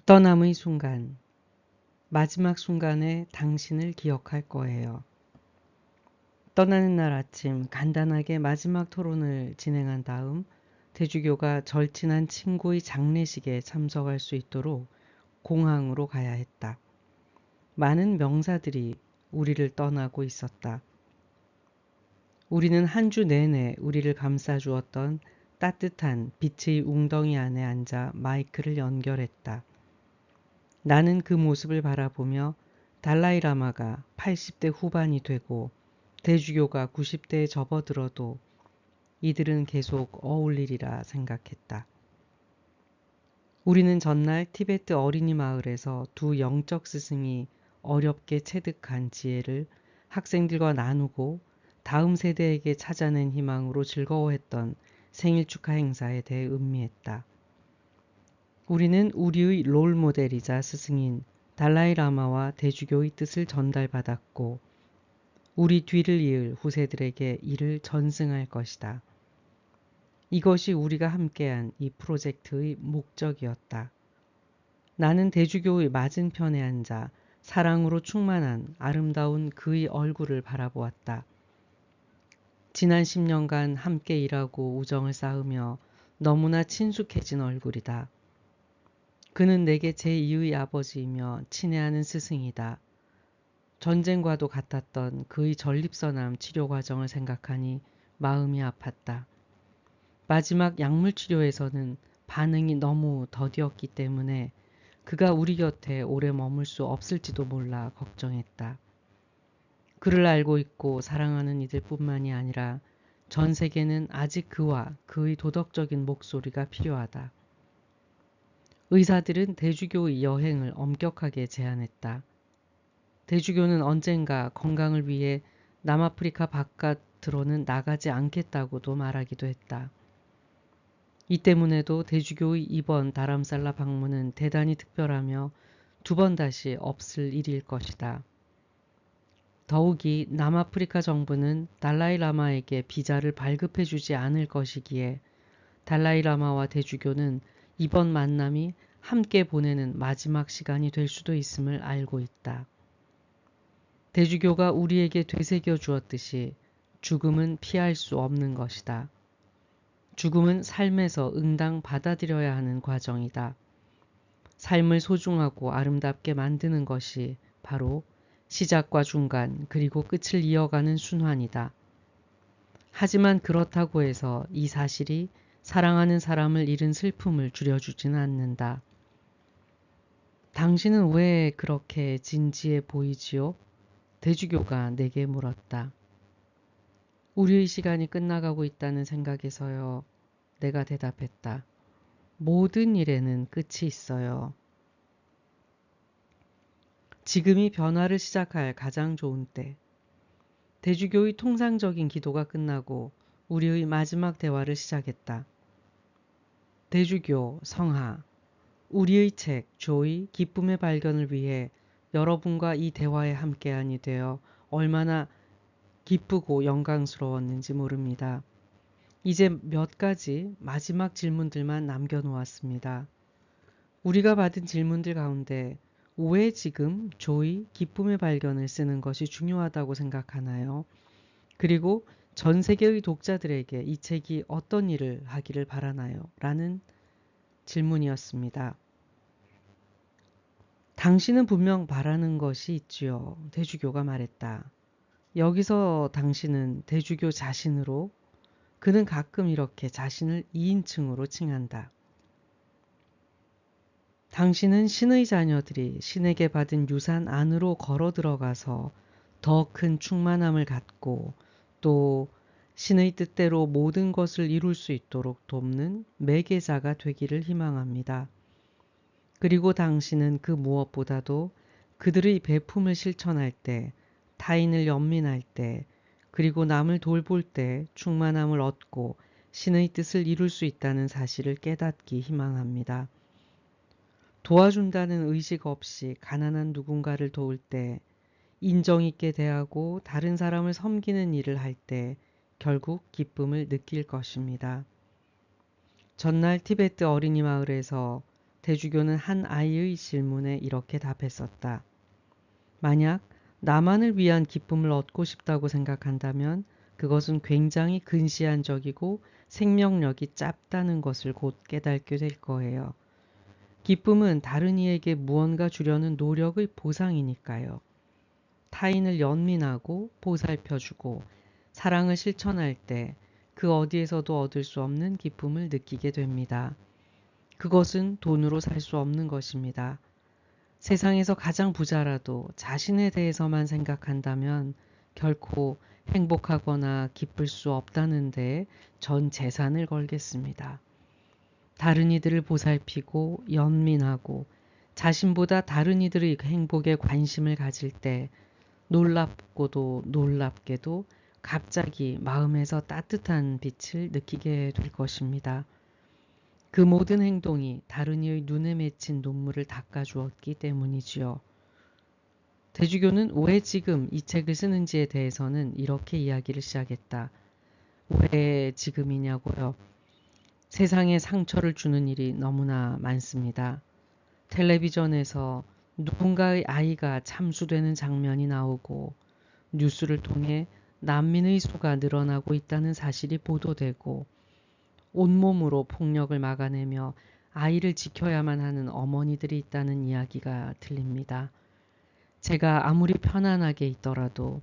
떠남의 순간, 마지막 순간에 당신을 기억할 거예요. 떠나는 날 아침 간단하게 마지막 토론을 진행한 다음 대주교가 절친한 친구의 장례식에 참석할 수 있도록 공항으로 가야 했다. 많은 명사들이 우리를 떠나고 있었다. 우리는 한 주 내내 우리를 감싸주었던 따뜻한 빛의 웅덩이 안에 앉아 마이크를 연결했다. 나는 그 모습을 바라보며 달라이라마가 80대 후반이 되고 대주교가 90대에 접어들어도 이들은 계속 어울리리라 생각했다. 우리는 전날 티베트 어린이 마을에서 두 영적 스승이 어렵게 체득한 지혜를 학생들과 나누고 다음 세대에게 찾아낸 희망으로 즐거워했던 생일 축하 행사에 대해 음미했다. 우리는 우리의 롤 모델이자 스승인 달라이라마와 대주교의 뜻을 전달받았고 우리 뒤를 이을 후세들에게 이를 전승할 것이다. 이것이 우리가 함께한 이 프로젝트의 목적이었다. 나는 대주교의 맞은편에 앉아 사랑으로 충만한 아름다운 그의 얼굴을 바라보았다. 지난 10년간 함께 일하고 우정을 쌓으며 너무나 친숙해진 얼굴이다. 그는 내게 제2의 아버지이며 친애하는 스승이다. 전쟁과도 같았던 그의 전립선암 치료 과정을 생각하니 마음이 아팠다. 마지막 약물 치료에서는 반응이 너무 더디었기 때문에 그가 우리 곁에 오래 머물 수 없을지도 몰라 걱정했다. 그를 알고 있고 사랑하는 이들뿐만이 아니라 전 세계는 아직 그와 그의 도덕적인 목소리가 필요하다. 의사들은 대주교의 여행을 엄격하게 제한했다. 대주교는 언젠가 건강을 위해 남아프리카 바깥으로는 나가지 않겠다고도 말하기도 했다. 이 때문에도 대주교의 이번 다람살라 방문은 대단히 특별하며 두 번 다시 없을 일일 것이다. 더욱이 남아프리카 정부는 달라이라마에게 비자를 발급해주지 않을 것이기에 달라이라마와 대주교는 이번 만남이 함께 보내는 마지막 시간이 될 수도 있음을 알고 있다. 대주교가 우리에게 되새겨 주었듯이 죽음은 피할 수 없는 것이다. 죽음은 삶에서 응당 받아들여야 하는 과정이다. 삶을 소중하고 아름답게 만드는 것이 바로 시작과 중간 그리고 끝을 이어가는 순환이다. 하지만 그렇다고 해서 이 사실이 사랑하는 사람을 잃은 슬픔을 줄여주지는 않는다. 당신은 왜 그렇게 진지해 보이지요? 대주교가 내게 물었다. 우리의 시간이 끝나가고 있다는 생각에서요. 내가 대답했다. 모든 일에는 끝이 있어요. 지금이 변화를 시작할 가장 좋은 때. 대주교의 통상적인 기도가 끝나고 우리의 마지막 대화를 시작했다. 대주교 성하, 우리의 책 조의 기쁨의 발견을 위해 여러분과 이 대화에 함께하니 되어 얼마나 기쁘고 영광스러웠는지 모릅니다. 이제 몇 가지 마지막 질문들만 남겨놓았습니다. 우리가 받은 질문들 가운데 왜 지금 조의 기쁨의 발견을 쓰는 것이 중요하다고 생각하나요? 그리고 전 세계의 독자들에게 이 책이 어떤 일을 하기를 바라나요? 라는 질문이었습니다. 당신은 분명 바라는 것이 있지요. 대주교가 말했다. 여기서 당신은 대주교 자신으로 그는 가끔 이렇게 자신을 2인칭으로 칭한다. 당신은 신의 자녀들이 신에게 받은 유산 안으로 걸어 들어가서 더 큰 충만함을 갖고 또 신의 뜻대로 모든 것을 이룰 수 있도록 돕는 매개자가 되기를 희망합니다. 그리고 당신은 그 무엇보다도 그들의 배품을 실천할 때, 타인을 연민할 때, 그리고 남을 돌볼 때 충만함을 얻고 신의 뜻을 이룰 수 있다는 사실을 깨닫기 희망합니다. 도와준다는 의식 없이 가난한 누군가를 도울 때, 인정 있게 대하고 다른 사람을 섬기는 일을 할 때 결국 기쁨을 느낄 것입니다. 전날 티베트 어린이 마을에서 대주교는 한 아이의 질문에 이렇게 답했었다. 만약 나만을 위한 기쁨을 얻고 싶다고 생각한다면 그것은 굉장히 근시안적이고 생명력이 짧다는 것을 곧 깨닫게 될 거예요. 기쁨은 다른 이에게 무언가 주려는 노력의 보상이니까요. 타인을 연민하고 보살펴주고 사랑을 실천할 때 그 어디에서도 얻을 수 없는 기쁨을 느끼게 됩니다. 그것은 돈으로 살 수 없는 것입니다. 세상에서 가장 부자라도 자신에 대해서만 생각한다면 결코 행복하거나 기쁠 수 없다는 데 전 재산을 걸겠습니다. 다른 이들을 보살피고 연민하고 자신보다 다른 이들의 행복에 관심을 가질 때 놀랍고도 놀랍게도 갑자기 마음에서 따뜻한 빛을 느끼게 될 것입니다. 그 모든 행동이 다른 이의 눈에 맺힌 눈물을 닦아주었기 때문이지요. 대주교는 왜 지금 이 책을 쓰는지에 대해서는 이렇게 이야기를 시작했다. 왜 지금이냐고요? 세상에 상처를 주는 일이 너무나 많습니다. 텔레비전에서 누군가의 아이가 참수되는 장면이 나오고 뉴스를 통해 난민의 수가 늘어나고 있다는 사실이 보도되고 온몸으로 폭력을 막아내며 아이를 지켜야만 하는 어머니들이 있다는 이야기가 들립니다. 제가 아무리 편안하게 있더라도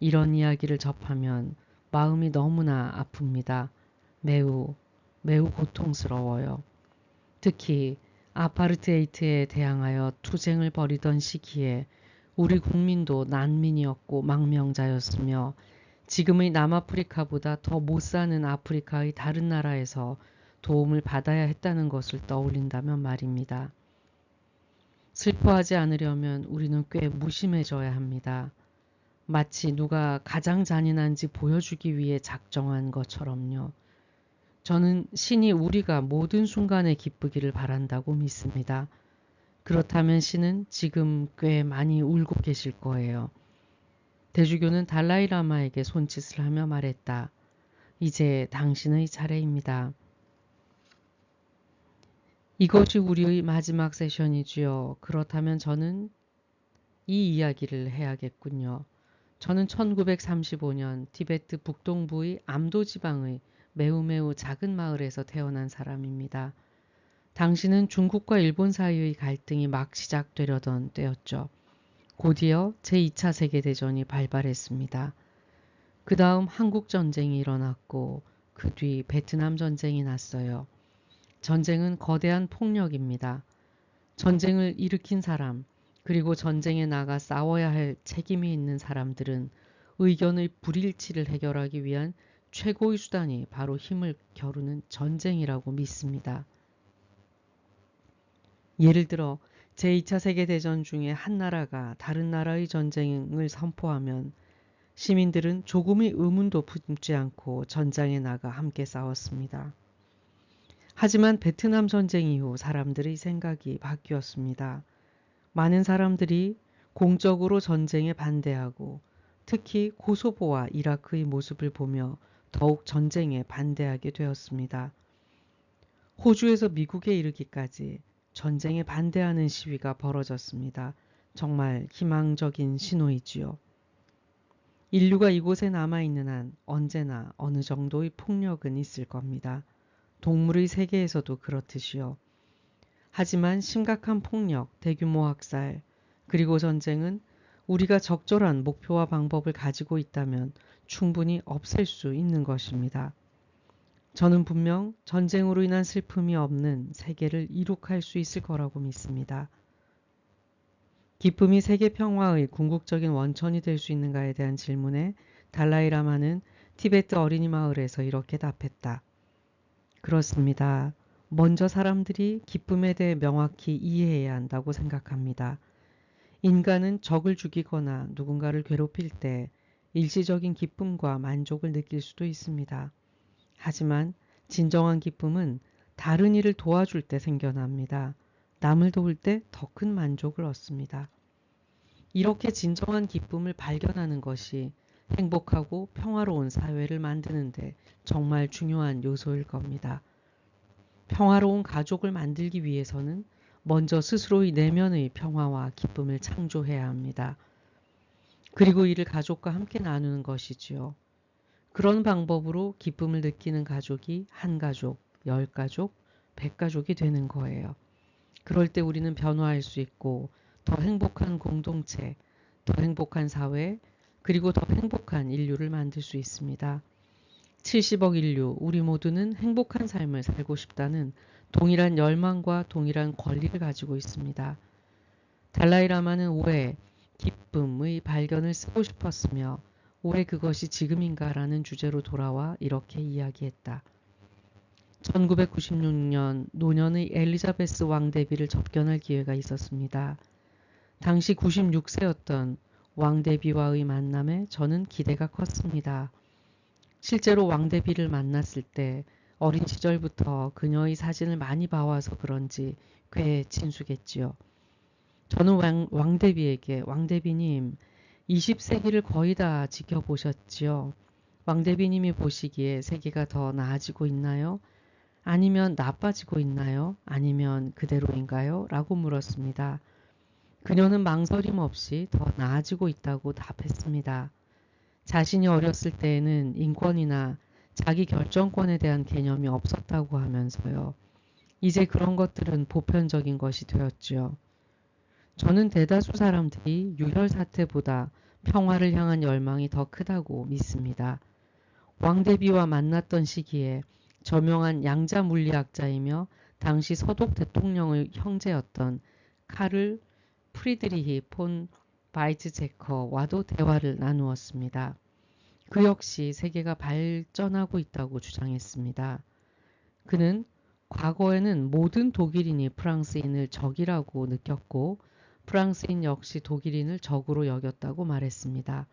이런 이야기를 접하면 마음이 너무나 아픕니다. 매우 고통스러워요. 특히 아파르테이트에 대항하여 투쟁을 벌이던 시기에 우리 국민도 난민이었고 망명자였으며 지금의 남아프리카보다 더 못 사는 아프리카의 다른 나라에서 도움을 받아야 했다는 것을 떠올린다면 말입니다. 슬퍼하지 않으려면 우리는 꽤 무심해져야 합니다. 마치 누가 가장 잔인한지 보여주기 위해 작정한 것처럼요. 저는 신이 우리가 모든 순간에 기쁘기를 바란다고 믿습니다. 그렇다면 신은 지금 꽤 많이 울고 계실 거예요. 대주교는 달라이라마에게 손짓을 하며 말했다. 이제 당신의 차례입니다. 이것이 우리의 마지막 세션이지요. 그렇다면 저는 이 이야기를 해야겠군요. 저는 1935년 티베트 북동부의 암도 지방의 매우 작은 마을에서 태어난 사람입니다. 당시는 중국과 일본 사이의 갈등이 막 시작되려던 때였죠. 곧이어 제2차 세계대전이 발발했습니다. 그 다음 한국전쟁이 일어났고 그 뒤 베트남 전쟁이 났어요. 전쟁은 거대한 폭력입니다. 전쟁을 일으킨 사람 그리고 전쟁에 나가 싸워야 할 책임이 있는 사람들은 의견의 불일치를 해결하기 위한 최고의 수단이 바로 힘을 겨루는 전쟁이라고 믿습니다. 예를 들어 제2차 세계대전 중에 한 나라가 다른 나라의 전쟁을 선포하면 시민들은 조금의 의문도 품지 않고 전장에 나가 함께 싸웠습니다. 하지만 베트남 전쟁 이후 사람들의 생각이 바뀌었습니다. 많은 사람들이 공적으로 전쟁에 반대하고 특히 코소보와 이라크의 모습을 보며 더욱 전쟁에 반대하게 되었습니다. 호주에서 미국에 이르기까지 전쟁에 반대하는 시위가 벌어졌습니다. 정말 희망적인 신호이지요. 인류가 이곳에 남아있는 한 언제나 어느 정도의 폭력은 있을 겁니다. 동물의 세계에서도 그렇듯이요. 하지만 심각한 폭력, 대규모 학살, 그리고 전쟁은 우리가 적절한 목표와 방법을 가지고 있다면 충분히 없앨 수 있는 것입니다. 저는 분명 전쟁으로 인한 슬픔이 없는 세계를 이룩할 수 있을 거라고 믿습니다. 기쁨이 세계 평화의 궁극적인 원천이 될 수 있는가에 대한 질문에 달라이라마는 티베트 어린이 마을에서 이렇게 답했다. 그렇습니다. 먼저 사람들이 기쁨에 대해 명확히 이해해야 한다고 생각합니다. 인간은 적을 죽이거나 누군가를 괴롭힐 때 일시적인 기쁨과 만족을 느낄 수도 있습니다. 하지만 진정한 기쁨은 다른 이를 도와줄 때 생겨납니다. 남을 도울 때 더 큰 만족을 얻습니다. 이렇게 진정한 기쁨을 발견하는 것이 행복하고 평화로운 사회를 만드는데 정말 중요한 요소일 겁니다. 평화로운 가족을 만들기 위해서는 먼저 스스로의 내면의 평화와 기쁨을 창조해야 합니다. 그리고 이를 가족과 함께 나누는 것이지요. 그런 방법으로 기쁨을 느끼는 가족이 한 가족, 10가족, 100가족이 되는 거예요. 그럴 때 우리는 변화할 수 있고 더 행복한 공동체, 더 행복한 사회, 그리고 더 행복한 인류를 만들 수 있습니다. 70억 인류, 우리 모두는 행복한 삶을 살고 싶다는 동일한 열망과 동일한 권리를 가지고 있습니다. 달라이라마는 올해 기쁨의 발견을 쓰고 싶었으며 올해 그것이 지금인가라는 주제로 돌아와 이렇게 이야기했다. 1996년 노년의 엘리자베스 왕대비를 접견할 기회가 있었습니다. 당시 96세였던 왕대비와의 만남에 저는 기대가 컸습니다. 실제로 왕대비를 만났을 때 어린 시절부터 그녀의 사진을 많이 봐와서 그런지 꽤 친숙했지요. 저는 왕대비에게 왕대비님 20세기를 거의 다 지켜보셨지요. 왕대비님이 보시기에 세계가 더 나아지고 있나요? 아니면 나빠지고 있나요? 아니면 그대로인가요? 라고 물었습니다. 그녀는 망설임 없이 더 나아지고 있다고 답했습니다. 자신이 어렸을 때에는 인권이나 자기 결정권에 대한 개념이 없었다고 하면서요. 이제 그런 것들은 보편적인 것이 되었지요. 저는 대다수 사람들이 유혈 사태보다 평화를 향한 열망이 더 크다고 믿습니다. 왕대비와 만났던 시기에 저명한 양자 물리학자이며 당시 서독 대통령의 형제였던 카를 프리드리히 폰 바이츠제커와도 대화를 나누었습니다. 그 역시 세계가 발전하고 있다고 주장했습니다. 그는 과거에는 모든 독일인이 프랑스인을 적이라고 느꼈고 프랑스인 역시 독일인을 적으로 여겼다고 말했습니다.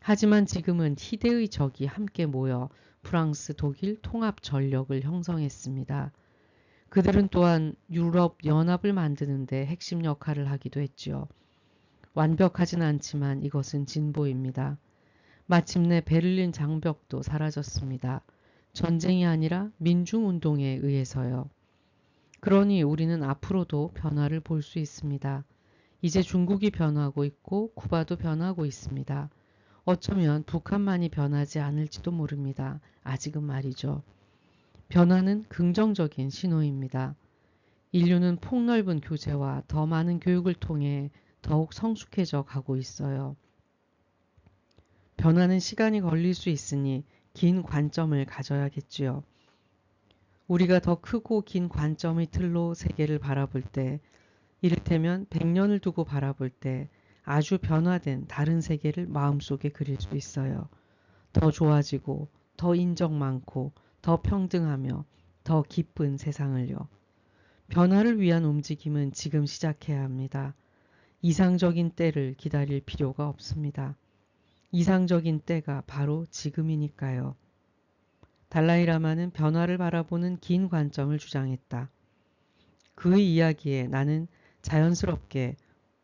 하지만 지금은 희대의 적이 함께 모여 프랑스, 독일 통합 전력을 형성했습니다. 그들은 또한 유럽 연합을 만드는데 핵심 역할을 하기도 했지요. 완벽하진 않지만 이것은 진보입니다. 마침내 베를린 장벽도 사라졌습니다. 전쟁이 아니라 민중운동에 의해서요. 그러니 우리는 앞으로도 변화를 볼 수 있습니다. 이제 중국이 변하고 있고 쿠바도 변하고 있습니다. 어쩌면 북한만이 변하지 않을지도 모릅니다. 아직은 말이죠. 변화는 긍정적인 신호입니다. 인류는 폭넓은 교제와 더 많은 교육을 통해 더욱 성숙해져 가고 있어요. 변화는 시간이 걸릴 수 있으니 긴 관점을 가져야겠지요. 우리가 더 크고 긴 관점의 틀로 세계를 바라볼 때, 이를테면 100년을 두고 바라볼 때 아주 변화된 다른 세계를 마음속에 그릴 수 있어요. 더 좋아지고, 더 인정 많고, 더 평등하며, 더 기쁜 세상을요. 변화를 위한 움직임은 지금 시작해야 합니다. 이상적인 때를 기다릴 필요가 없습니다. 이상적인 때가 바로 지금이니까요. 달라이라마는 변화를 바라보는 긴 관점을 주장했다. 그의 이야기에 나는 자연스럽게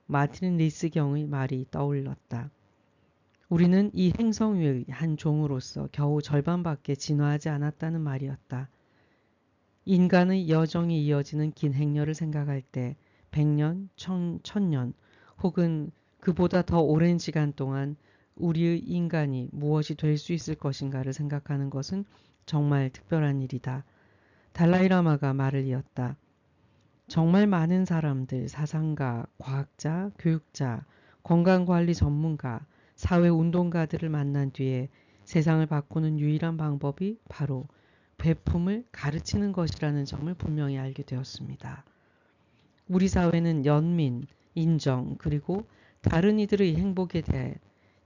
마틴 리스경의 말이 떠올랐다. 우리는 이 행성 위의 한 종으로서 겨우 절반밖에 진화하지 않았다는 말이었다. 인간의 여정이 이어지는 긴 행렬을 생각할 때 100년, 1000년 혹은 그보다 더 오랜 시간 동안 우리의 인간이 무엇이 될 수 있을 것인가를 생각하는 것은 정말 특별한 일이다. 달라이라마가 말을 이었다. 정말 많은 사람들, 사상가, 과학자, 교육자, 건강관리 전문가, 사회운동가들을 만난 뒤에 세상을 바꾸는 유일한 방법이 바로 베품을 가르치는 것이라는 점을 분명히 알게 되었습니다. 우리 사회는 연민, 인정, 그리고 다른 이들의 행복에 대해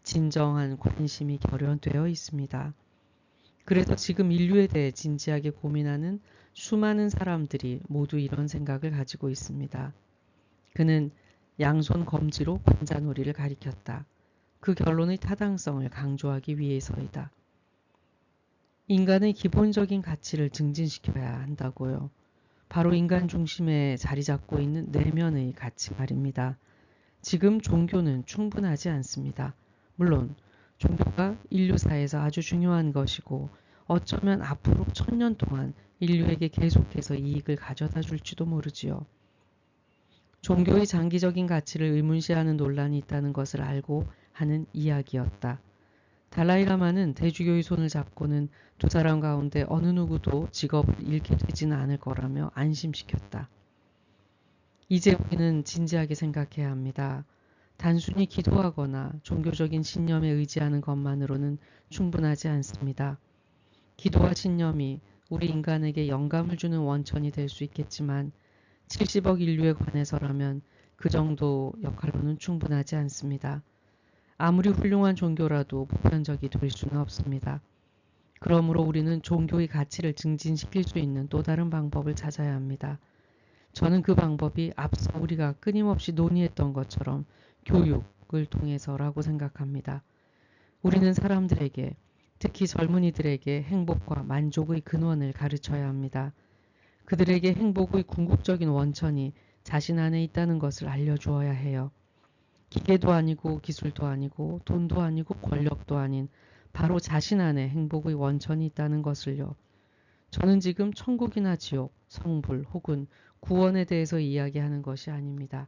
진정한 관심이 결여되어 있습니다. 그래서 지금 인류에 대해 진지하게 고민하는 수많은 사람들이 모두 이런 생각을 가지고 있습니다. 그는 양손 검지로 관자놀이를 가리켰다. 그 결론의 타당성을 강조하기 위해서이다. 인간의 기본적인 가치를 증진시켜야 한다고요. 바로 인간 중심에 자리 잡고 있는 내면의 가치 말입니다. 지금 종교는 충분하지 않습니다. 물론 종교가 인류사에서 아주 중요한 것이고 어쩌면 앞으로 1000년 동안 인류에게 계속해서 이익을 가져다 줄지도 모르지요. 종교의 장기적인 가치를 의문시하는 논란이 있다는 것을 알고 하는 이야기였다. 달라이라마는 대주교의 손을 잡고는 두 사람 가운데 어느 누구도 직업을 잃게 되지는 않을 거라며 안심시켰다. 이제 우리는 진지하게 생각해야 합니다. 단순히 기도하거나 종교적인 신념에 의지하는 것만으로는 충분하지 않습니다. 기도와 신념이 우리 인간에게 영감을 주는 원천이 될 수 있겠지만 70억 인류에 관해서라면 그 정도 역할로는 충분하지 않습니다. 아무리 훌륭한 종교라도 보편적이 될 수는 없습니다. 그러므로 우리는 종교의 가치를 증진시킬 수 있는 또 다른 방법을 찾아야 합니다. 저는 그 방법이 앞서 우리가 끊임없이 논의했던 것처럼 교육을 통해서라고 생각합니다. 우리는 사람들에게, 특히 젊은이들에게 행복과 만족의 근원을 가르쳐야 합니다. 그들에게 행복의 궁극적인 원천이 자신 안에 있다는 것을 알려주어야 해요. 기계도 아니고 기술도 아니고 돈도 아니고 권력도 아닌 바로 자신 안에 행복의 원천이 있다는 것을요. 저는 지금 천국이나 지옥, 성불 혹은 구원에 대해서 이야기하는 것이 아닙니다.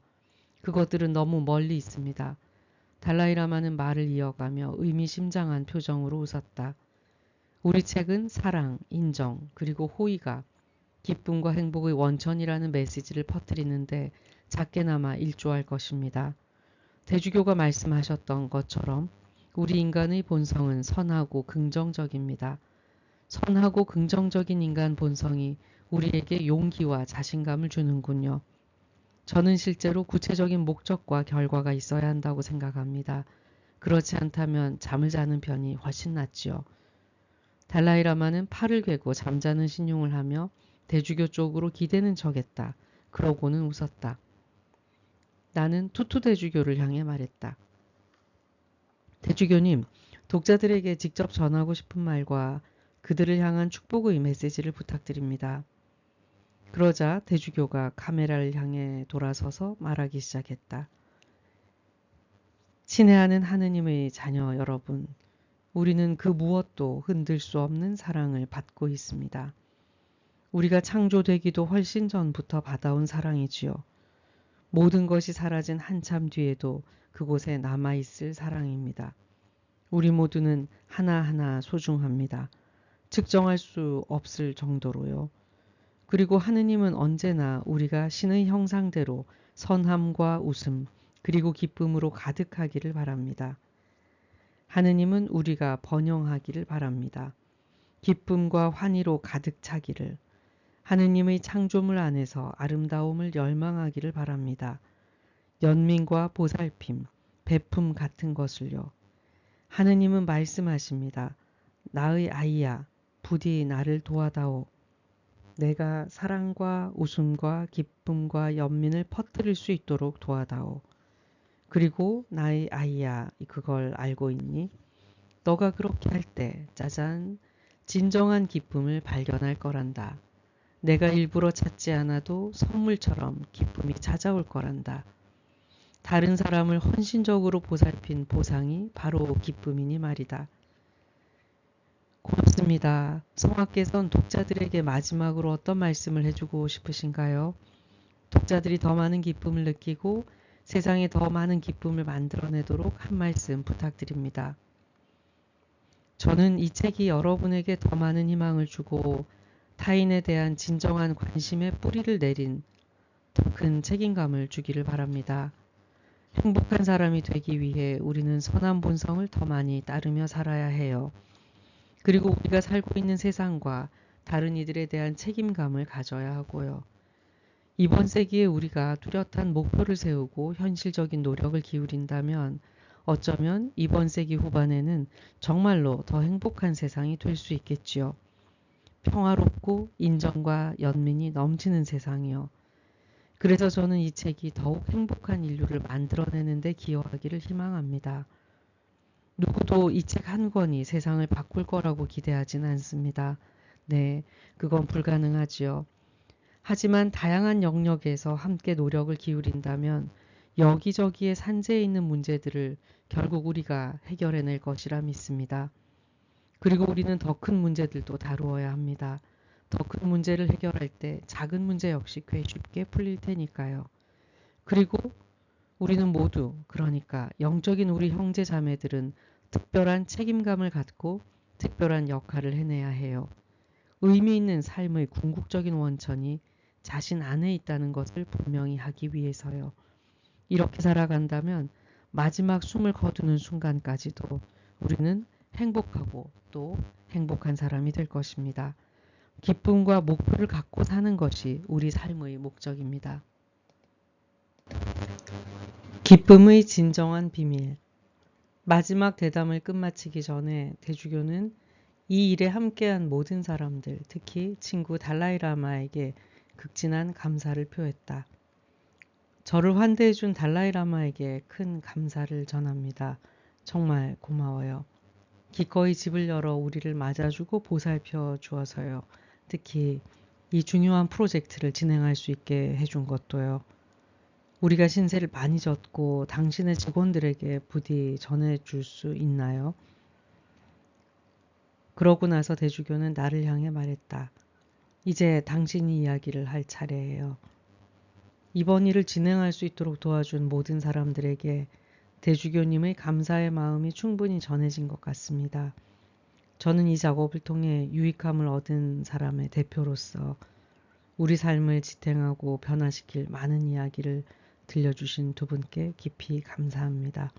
그것들은 너무 멀리 있습니다. 달라이라마는 말을 이어가며 의미심장한 표정으로 웃었다. 우리 책은 사랑, 인정, 그리고 호의가 기쁨과 행복의 원천이라는 메시지를 퍼뜨리는데 작게나마 일조할 것입니다. 대주교가 말씀하셨던 것처럼 우리 인간의 본성은 선하고 긍정적입니다. 선하고 긍정적인 인간 본성이 우리에게 용기와 자신감을 주는군요. 저는 실제로 구체적인 목적과 결과가 있어야 한다고 생각합니다. 그렇지 않다면 잠을 자는 편이 훨씬 낫지요. 달라이라마는 팔을 괴고 잠자는 신용을 하며 대주교 쪽으로 기대는 척했다. 그러고는 웃었다. 나는 투투 대주교를 향해 말했다. 대주교님, 독자들에게 직접 전하고 싶은 말과 그들을 향한 축복의 메시지를 부탁드립니다. 그러자 대주교가 카메라를 향해 돌아서서 말하기 시작했다. 친애하는 하느님의 자녀 여러분, 우리는 그 무엇도 흔들 수 없는 사랑을 받고 있습니다. 우리가 창조되기도 훨씬 전부터 받아온 사랑이지요. 모든 것이 사라진 한참 뒤에도 그곳에 남아있을 사랑입니다. 우리 모두는 하나하나 소중합니다. 측정할 수 없을 정도로요. 그리고 하느님은 언제나 우리가 신의 형상대로 선함과 웃음 그리고 기쁨으로 가득하기를 바랍니다. 하느님은 우리가 번영하기를 바랍니다. 기쁨과 환희로 가득 차기를, 하느님의 창조물 안에서 아름다움을 열망하기를 바랍니다. 연민과 보살핌, 베품 같은 것을요. 하느님은 말씀하십니다. 나의 아이야, 부디 나를 도와다오. 내가 사랑과 웃음과 기쁨과 연민을 퍼뜨릴 수 있도록 도와다오. 그리고 나의 아이야, 그걸 알고 있니? 너가 그렇게 할 때 짜잔, 진정한 기쁨을 발견할 거란다. 내가 일부러 찾지 않아도 선물처럼 기쁨이 찾아올 거란다. 다른 사람을 헌신적으로 보살핀 보상이 바로 기쁨이니 말이다. 고맙습니다. 성화께서는 독자들에게 마지막으로 어떤 말씀을 해주고 싶으신가요? 독자들이 더 많은 기쁨을 느끼고 세상에 더 많은 기쁨을 만들어내도록 한 말씀 부탁드립니다. 저는 이 책이 여러분에게 더 많은 희망을 주고 타인에 대한 진정한 관심의 뿌리를 내린 더 큰 책임감을 주기를 바랍니다. 행복한 사람이 되기 위해 우리는 선한 본성을 더 많이 따르며 살아야 해요. 그리고 우리가 살고 있는 세상과 다른 이들에 대한 책임감을 가져야 하고요. 이번 세기에 우리가 뚜렷한 목표를 세우고 현실적인 노력을 기울인다면 어쩌면 이번 세기 후반에는 정말로 더 행복한 세상이 될 수 있겠지요. 평화롭고 인정과 연민이 넘치는 세상이요. 그래서 저는 이 책이 더욱 행복한 인류를 만들어내는 데 기여하기를 희망합니다. 누구도 이 책 한 권이 세상을 바꿀 거라고 기대하진 않습니다. 네, 그건 불가능하지요. 하지만 다양한 영역에서 함께 노력을 기울인다면 여기저기에 산재해 있는 문제들을 결국 우리가 해결해낼 것이라 믿습니다. 그리고 우리는 더 큰 문제들도 다루어야 합니다. 더 큰 문제를 해결할 때 작은 문제 역시 꽤 쉽게 풀릴 테니까요. 그리고 우리는 모두, 그러니까 영적인 우리 형제 자매들은 특별한 책임감을 갖고 특별한 역할을 해내야 해요. 의미 있는 삶의 궁극적인 원천이 자신 안에 있다는 것을 분명히 하기 위해서요. 이렇게 살아간다면 마지막 숨을 거두는 순간까지도 우리는 행복하고 또 행복한 사람이 될 것입니다. 기쁨과 목표를 갖고 사는 것이 우리 삶의 목적입니다. 기쁨의 진정한 비밀. 마지막 대담을 끝마치기 전에 대주교는 이 일에 함께한 모든 사람들, 특히 친구 달라이라마에게 극진한 감사를 표했다. 저를 환대해준 달라이라마에게 큰 감사를 전합니다. 정말 고마워요. 기꺼이 집을 열어 우리를 맞아주고 보살펴 주어서요. 특히 이 중요한 프로젝트를 진행할 수 있게 해준 것도요. 우리가 신세를 많이 졌고 당신의 직원들에게 부디 전해줄 수 있나요? 그러고 나서 대주교는 나를 향해 말했다. 이제 당신이 이야기를 할 차례예요. 이번 일을 진행할 수 있도록 도와준 모든 사람들에게 대주교님의 감사의 마음이 충분히 전해진 것 같습니다. 저는 이 작업을 통해 유익함을 얻은 사람의 대표로서 우리 삶을 지탱하고 변화시킬 많은 이야기를 들려주신 두 분께 깊이 감사합니다.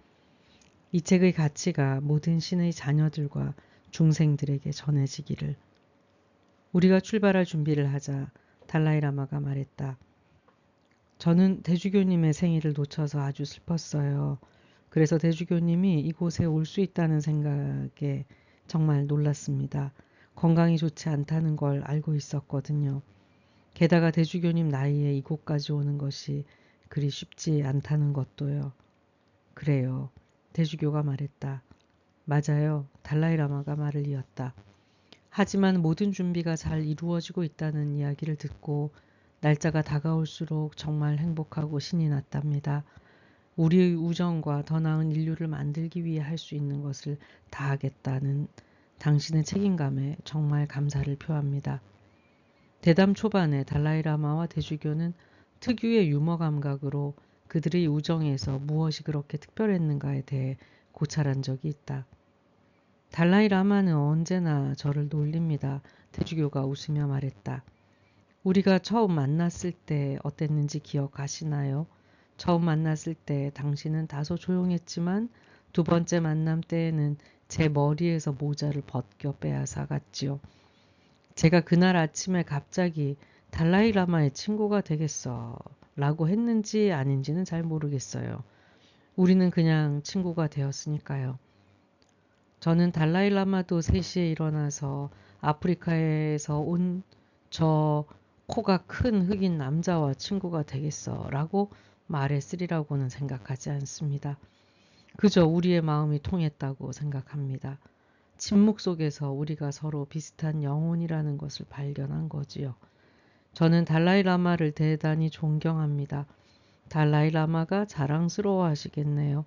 이 책의 가치가 모든 신의 자녀들과 중생들에게 전해지기를. 우리가 출발할 준비를 하자 달라이라마가 말했다. 저는 대주교님의 생일을 놓쳐서 아주 슬펐어요. 그래서 대주교님이 이곳에 올 수 있다는 생각에 정말 놀랐습니다. 건강이 좋지 않다는 걸 알고 있었거든요. 게다가 대주교님 나이에 이곳까지 오는 것이 그리 쉽지 않다는 것도요. 그래요. 대주교가 말했다. 맞아요. 달라이라마가 말을 이었다. 하지만 모든 준비가 잘 이루어지고 있다는 이야기를 듣고 날짜가 다가올수록 정말 행복하고 신이 났답니다. 우리의 우정과 더 나은 인류를 만들기 위해 할 수 있는 것을 다하겠다는 당신의 책임감에 정말 감사를 표합니다. 대담 초반에 달라이라마와 대주교는 특유의 유머 감각으로 그들의 우정에서 무엇이 그렇게 특별했는가에 대해 고찰한 적이 있다. 달라이라마는 언제나 저를 놀립니다. 대주교가 웃으며 말했다. 우리가 처음 만났을 때 어땠는지 기억하시나요? 처음 만났을 때 당신은 다소 조용했지만 두 번째 만남 때에는 제 머리에서 모자를 벗겨 빼앗아 갔지요. 제가 그날 아침에 갑자기 달라이라마의 친구가 되겠어 라고 했는지 아닌지는 잘 모르겠어요. 우리는 그냥 친구가 되었으니까요. 저는 달라이라마도 3시에 일어나서 아프리카에서 온 저 코가 큰 흑인 남자와 친구가 되겠어 라고 말했으리라고는 생각하지 않습니다. 그저 우리의 마음이 통했다고 생각합니다. 침묵 속에서 우리가 서로 비슷한 영혼이라는 것을 발견한 거지요. 저는 달라이라마를 대단히 존경합니다. 달라이라마가 자랑스러워 하시겠네요.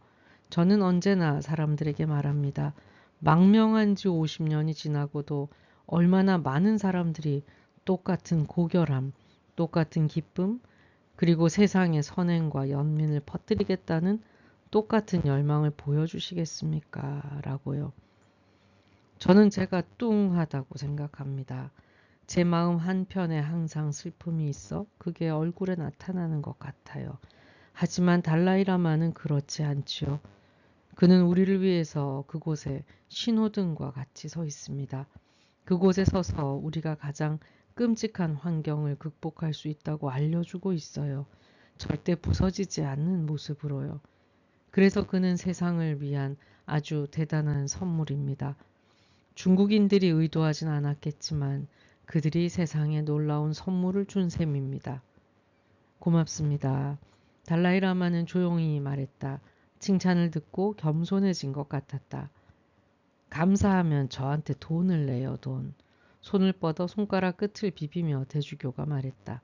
저는 언제나 사람들에게 말합니다. 망명한 지 50년이 지나고도 얼마나 많은 사람들이 똑같은 고결함, 똑같은 기쁨, 그리고 세상의 선행과 연민을 퍼뜨리겠다는 똑같은 열망을 보여주시겠습니까? 라고요. 저는 제가 뚱하다고 생각합니다. 제 마음 한편에 항상 슬픔이 있어 그게 얼굴에 나타나는 것 같아요. 하지만 달라이라마는 그렇지 않지요. 그는 우리를 위해서 그곳에 신호등과 같이 서 있습니다. 그곳에 서서 우리가 가장 끔찍한 환경을 극복할 수 있다고 알려주고 있어요. 절대 부서지지 않는 모습으로요. 그래서 그는 세상을 위한 아주 대단한 선물입니다. 중국인들이 의도하진 않았겠지만 그들이 세상에 놀라운 선물을 준 셈입니다. 고맙습니다. 달라이라마는 조용히 말했다. 칭찬을 듣고 겸손해진 것 같았다. 감사하면 저한테 돈을 내요, 돈. 손을 뻗어 손가락 끝을 비비며 대주교가 말했다.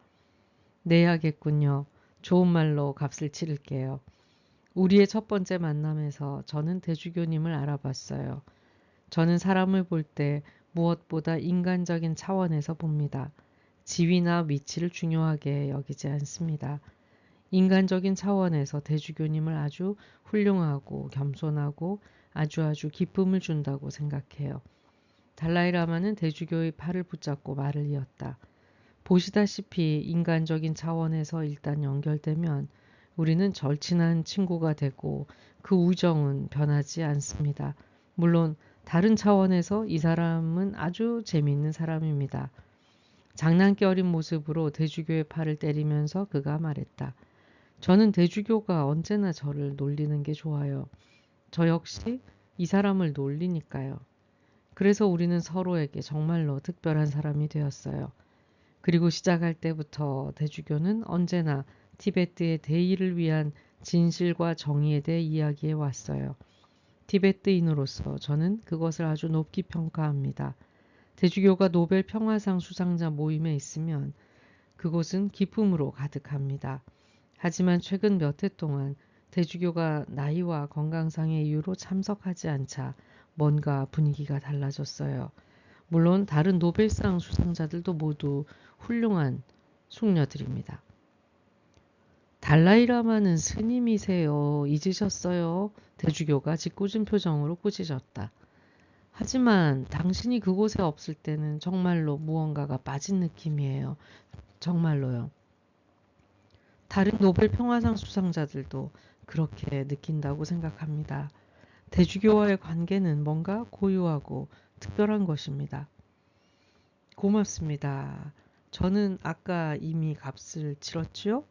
내야겠군요. 좋은 말로 값을 치를게요. 우리의 첫 번째 만남에서 저는 대주교님을 알아봤어요. 저는 사람을 볼 때 무엇보다 인간적인 차원에서 봅니다. 지위나 위치를 중요하게 여기지 않습니다. 인간적인 차원에서 대주교님을 아주 훌륭하고 겸손하고 아주 기쁨을 준다고 생각해요. 달라이라마는 대주교의 팔을 붙잡고 말을 이었다. 보시다시피 인간적인 차원에서 일단 연결되면 우리는 절친한 친구가 되고 그 우정은 변하지 않습니다. 물론 다른 차원에서 이 사람은 아주 재미있는 사람입니다. 장난기 어린 모습으로 대주교의 팔을 때리면서 그가 말했다. 저는 대주교가 언제나 저를 놀리는 게 좋아요. 저 역시 이 사람을 놀리니까요. 그래서 우리는 서로에게 정말로 특별한 사람이 되었어요. 그리고 시작할 때부터 대주교는 언제나 티베트의 대의를 위한 진실과 정의에 대해 이야기해 왔어요. 티베트인으로서 저는 그것을 아주 높이 평가합니다. 대주교가 노벨 평화상 수상자 모임에 있으면 그곳은 기쁨으로 가득합니다. 하지만 최근 몇 해 동안 대주교가 나이와 건강상의 이유로 참석하지 않자 뭔가 분위기가 달라졌어요. 물론 다른 노벨상 수상자들도 모두 훌륭한 숙녀들입니다. 달라이라마는 스님이세요. 잊으셨어요? 대주교가 짓궂은 표정으로 꾸짖었다. 하지만 당신이 그곳에 없을 때는 정말로 무언가가 빠진 느낌이에요. 정말로요. 다른 노벨 평화상 수상자들도 그렇게 느낀다고 생각합니다. 대주교와의 관계는 뭔가 고유하고 특별한 것입니다. 고맙습니다. 저는 아까 이미 값을 치렀지요?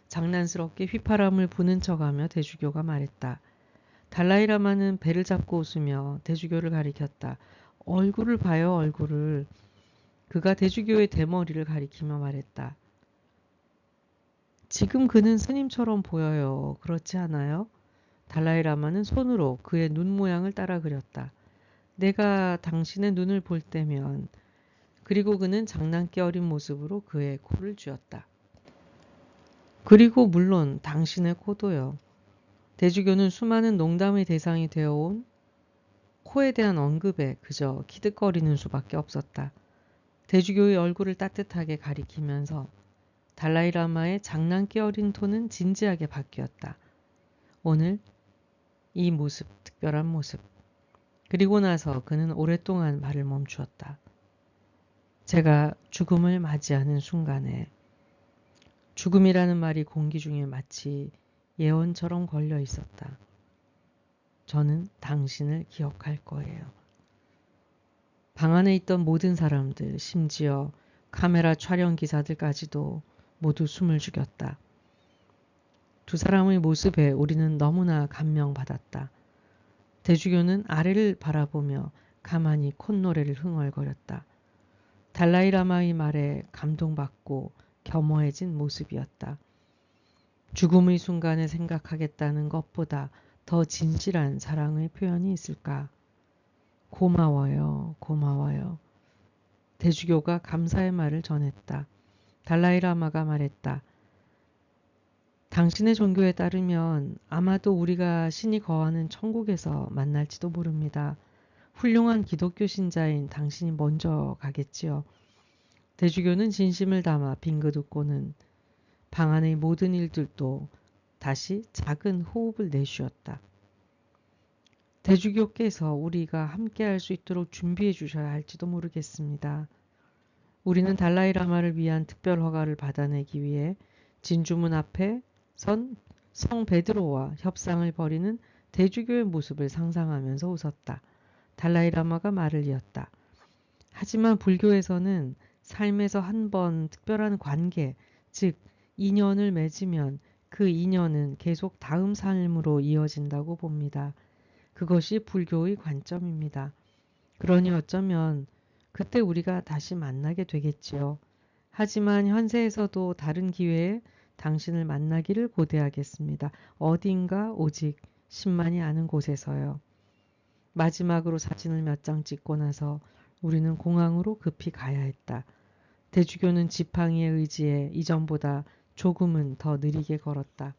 장난스럽게 휘파람을 부는 척하며 대주교가 말했다. 달라이라마는 배를 잡고 웃으며 대주교를 가리켰다. 얼굴을 봐요, 얼굴을. 그가 대주교의 대머리를 가리키며 말했다. 지금 그는 스님처럼 보여요. 그렇지 않아요? 달라이라마는 손으로 그의 눈 모양을 따라 그렸다. 내가 당신의 눈을 볼 때면. 그리고 그는 장난기 어린 모습으로 그의 코를 쥐었다. 그리고 물론 당신의 코도요. 대주교는 수많은 농담의 대상이 되어온 코에 대한 언급에 그저 키득거리는 수밖에 없었다. 대주교의 얼굴을 따뜻하게 가리키면서 달라이라마의 장난기 어린 톤은 진지하게 바뀌었다. 오늘 이 모습, 특별한 모습. 그리고 나서 그는 오랫동안 말을 멈추었다. 제가 죽음을 맞이하는 순간에 죽음이라는 말이 공기 중에 마치 예언처럼 걸려 있었다. 저는 당신을 기억할 거예요. 방 안에 있던 모든 사람들, 심지어 카메라 촬영 기사들까지도 모두 숨을 죽였다. 두 사람의 모습에 우리는 너무나 감명받았다. 대주교는 아래를 바라보며 가만히 콧노래를 흥얼거렸다. 달라이라마의 말에 감동받고 겸허해진 모습이었다. 죽음의 순간에 생각하겠다는 것보다 더 진실한 사랑의 표현이 있을까? 고마워요, 고마워요. 대주교가 감사의 말을 전했다. 달라이라마가 말했다. 당신의 종교에 따르면 아마도 우리가 신이 거하는 천국에서 만날지도 모릅니다. 훌륭한 기독교 신자인 당신이 먼저 가겠지요. 대주교는 진심을 담아 빙긋 웃고는 방 안의 모든 일들도 다시 작은 호흡을 내쉬었다. 대주교께서 우리가 함께할 수 있도록 준비해 주셔야 할지도 모르겠습니다. 우리는 달라이라마를 위한 특별 허가를 받아내기 위해 진주문 앞에 선 성 베드로와 협상을 벌이는 대주교의 모습을 상상하면서 웃었다. 달라이라마가 말을 이었다. 하지만 불교에서는 삶에서 한 번 특별한 관계, 즉 인연을 맺으면 그 인연은 계속 다음 삶으로 이어진다고 봅니다. 그것이 불교의 관점입니다. 그러니 어쩌면 그때 우리가 다시 만나게 되겠지요. 하지만 현세에서도 다른 기회에 당신을 만나기를 고대하겠습니다. 어딘가 오직 신만이 아는 곳에서요. 마지막으로 사진을 몇 장 찍고 나서 우리는 공항으로 급히 가야 했다. 대주교는 지팡이에 의지해 이전보다 조금은 더 느리게 걸었다.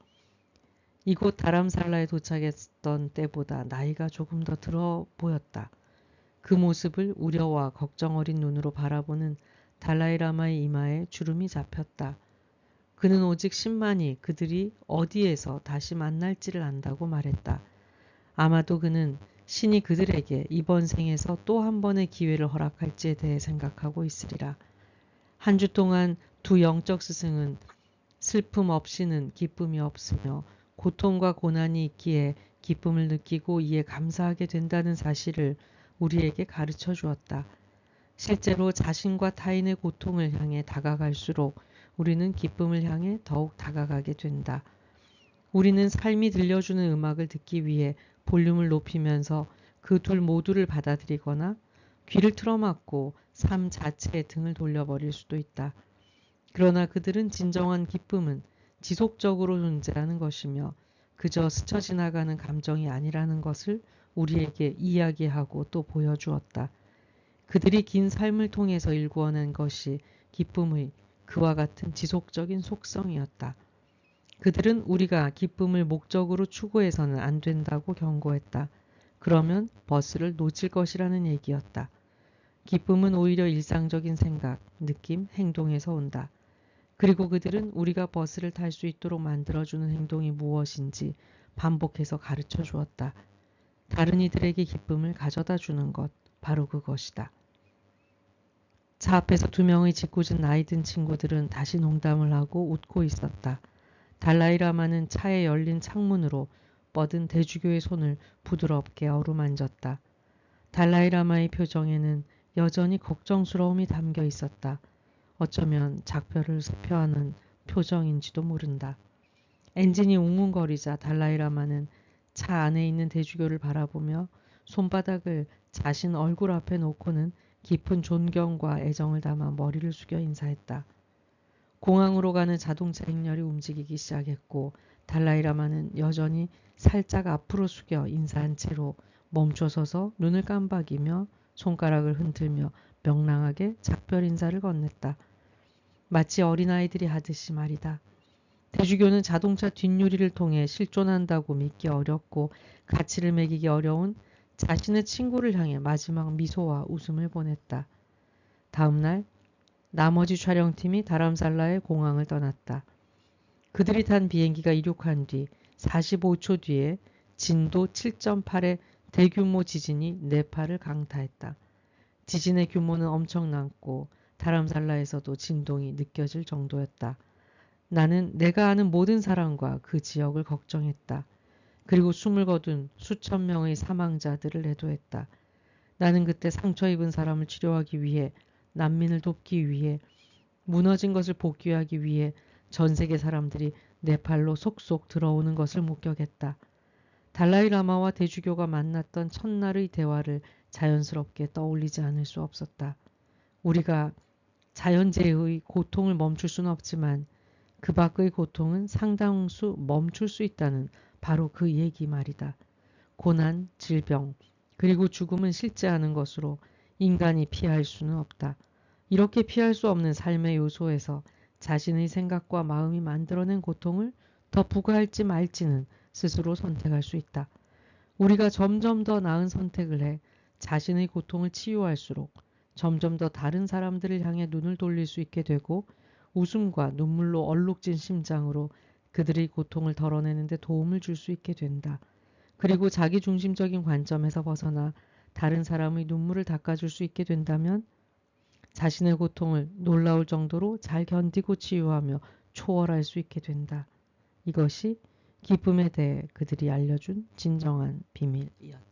이곳 다람살라에 도착했던 때보다 나이가 조금 더 들어 보였다. 그 모습을 우려와 걱정 어린 눈으로 바라보는 달라이라마의 이마에 주름이 잡혔다. 그는 오직 신만이 그들이 어디에서 다시 만날지를 안다고 말했다. 아마도 그는 신이 그들에게 이번 생에서 또 한 번의 기회를 허락할지에 대해 생각하고 있으리라. 한 주 동안 두 영적 스승은 슬픔 없이는 기쁨이 없으며 고통과 고난이 있기에 기쁨을 느끼고 이에 감사하게 된다는 사실을 우리에게 가르쳐 주었다. 실제로 자신과 타인의 고통을 향해 다가갈수록 우리는 기쁨을 향해 더욱 다가가게 된다. 우리는 삶이 들려주는 음악을 듣기 위해 볼륨을 높이면서 그 둘 모두를 받아들이거나 귀를 틀어막고 삶 자체에 등을 돌려버릴 수도 있다. 그러나 그들은 진정한 기쁨은 지속적으로 존재하는 것이며 그저 스쳐 지나가는 감정이 아니라는 것을 우리에게 이야기하고 또 보여주었다. 그들이 긴 삶을 통해서 일구어낸 것이 기쁨의 그와 같은 지속적인 속성이었다. 그들은 우리가 기쁨을 목적으로 추구해서는 안 된다고 경고했다. 그러면 버스를 놓칠 것이라는 얘기였다. 기쁨은 오히려 일상적인 생각, 느낌, 행동에서 온다. 그리고 그들은 우리가 버스를 탈 수 있도록 만들어주는 행동이 무엇인지 반복해서 가르쳐 주었다. 다른 이들에게 기쁨을 가져다 주는 것, 바로 그것이다. 차 앞에서 두 명의 짓궂은 나이 든 친구들은 다시 농담을 하고 웃고 있었다. 달라이라마는 차에 열린 창문으로 뻗은 대주교의 손을 부드럽게 어루만졌다. 달라이라마의 표정에는 여전히 걱정스러움이 담겨 있었다. 어쩌면 작별을 세표하는 표정인지도 모른다. 엔진이 웅웅거리자 달라이라마는 차 안에 있는 대주교를 바라보며 손바닥을 자신 얼굴 앞에 놓고는 깊은 존경과 애정을 담아 머리를 숙여 인사했다. 공항으로 가는 자동차 행렬이 움직이기 시작했고 달라이라마는 여전히 살짝 앞으로 숙여 인사한 채로 멈춰서서 눈을 깜박이며 손가락을 흔들며 명랑하게 작별 인사를 건넸다. 마치 어린아이들이 하듯이 말이다. 대주교는 자동차 뒷유리를 통해 실존한다고 믿기 어렵고 가치를 매기기 어려운 자신의 친구를 향해 마지막 미소와 웃음을 보냈다. 다음 날 나머지 촬영팀이 다람살라의 공항을 떠났다. 그들이 탄 비행기가 이륙한 뒤 45초 뒤에 진도 7.8의 대규모 지진이 네팔을 강타했다. 지진의 규모는 엄청났고 다람살라에서도 진동이 느껴질 정도였다. 나는 내가 아는 모든 사람과 그 지역을 걱정했다. 그리고 숨을 거둔 수천 명의 사망자들을 애도했다. 나는 그때 상처 입은 사람을 치료하기 위해, 난민을 돕기 위해, 무너진 것을 복귀하기 위해 전 세계 사람들이 네팔로 속속 들어오는 것을 목격했다. 달라이라마와 대주교가 만났던 첫날의 대화를 자연스럽게 떠올리지 않을 수 없었다. 우리가 자연재해의 고통을 멈출 수는 없지만 그 밖의 고통은 상당수 멈출 수 있다는 바로 그 얘기 말이다. 고난, 질병, 그리고 죽음은 실제하는 것으로 인간이 피할 수는 없다. 이렇게 피할 수 없는 삶의 요소에서 자신의 생각과 마음이 만들어낸 고통을 더 부과할지 말지는 스스로 선택할 수 있다. 우리가 점점 더 나은 선택을 해 자신의 고통을 치유할수록 점점 더 다른 사람들을 향해 눈을 돌릴 수 있게 되고 웃음과 눈물로 얼룩진 심장으로 그들의 고통을 덜어내는 데 도움을 줄 수 있게 된다. 그리고 자기중심적인 관점에서 벗어나 다른 사람의 눈물을 닦아줄 수 있게 된다면 자신의 고통을 놀라울 정도로 잘 견디고 치유하며 초월할 수 있게 된다. 이것이 기쁨에 대해 그들이 알려준 진정한 비밀이었다.